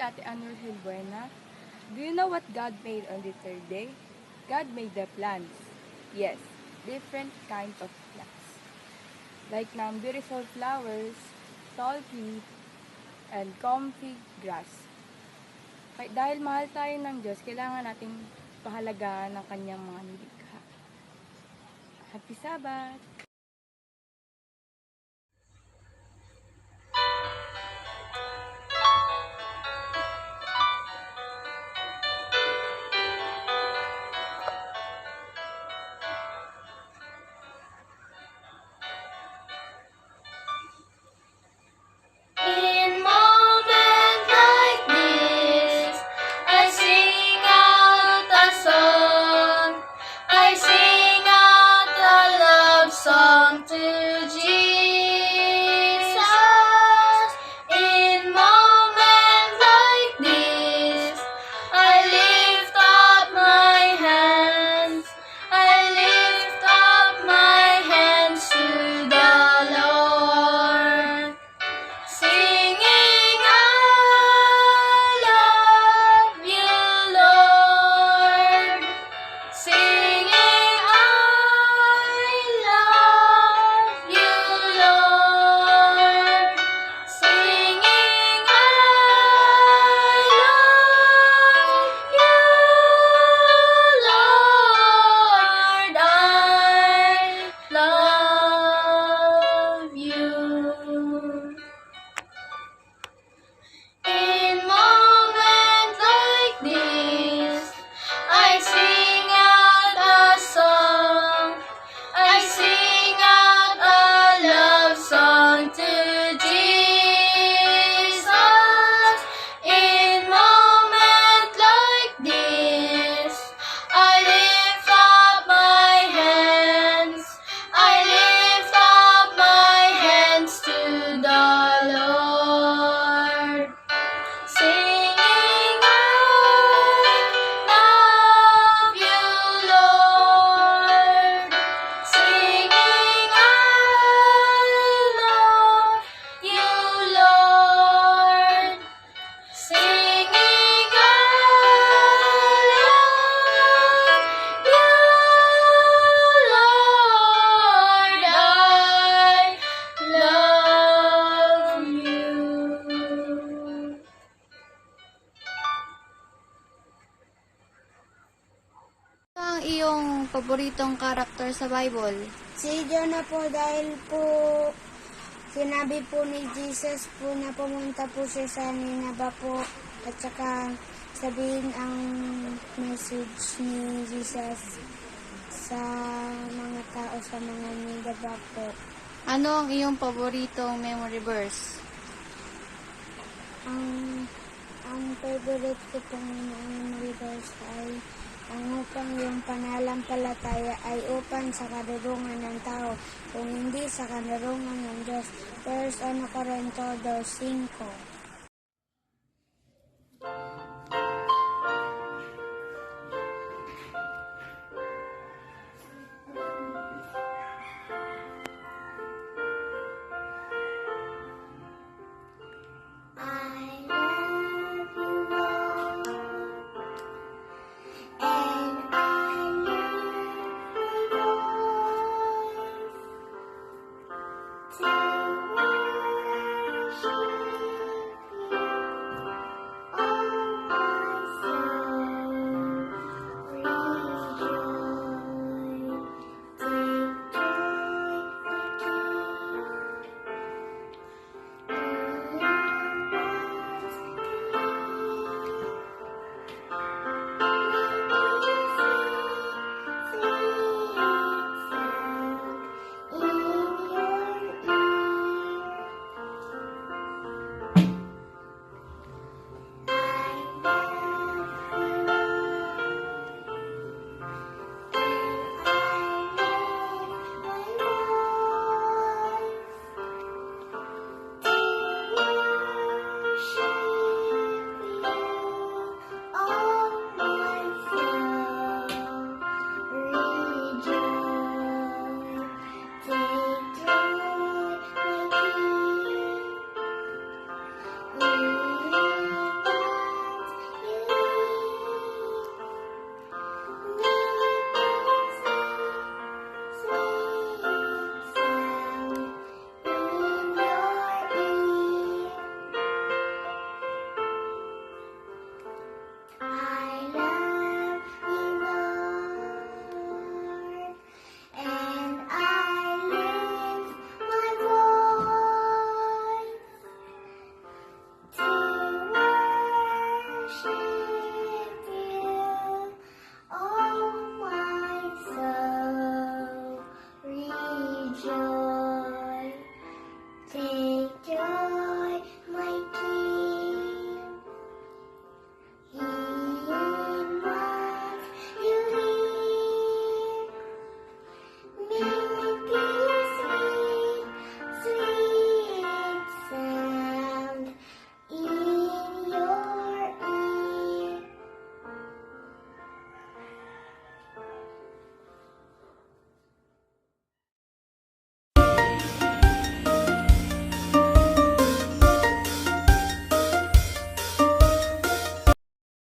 Ate Anur Hilbuena. Do you know what God made on the third day? God made the plants. Yes, different kinds of plants. Like ng beautiful flowers, tall tree, and comfy grass. Dahil mahal tayo ng Diyos, kailangan nating pahalagaan ng kanyang mga nilikha. Happy Sabbath! In moments like this, I sing out a song. I sing out a love song to Jesus. In moments like this, I lift up my hands. I lift up my hands to the Lord. Singing, I love you, Lord. Singing, I love you, Lord. Singing, I love you, Lord. I love you. In moments like this, I sing out a song. I sing out a love song to Jesus. In moments like this, I lift up my hands. I lift up my hands to the Lord. Singing, I love you, Lord. Singing, I love you, Lord. Singing, I love you, Lord. I love you. Ano ang iyong paboritong karakter sa Bible? Si Jonah po dahil po sinabi po ni Jesus po na pumunta po siya sa Nineveh po at saka sabihin ang message ni Jesus sa mga tao sa mga Nineveh po. Ano ang iyong paboritong memory verse? Ang favorite ko pong memory verse ay ang upang yung pananampalataya ay upang sa karurungan ng tao, kung hindi sa karurungan ng Diyos. 1 Corinto 2:5.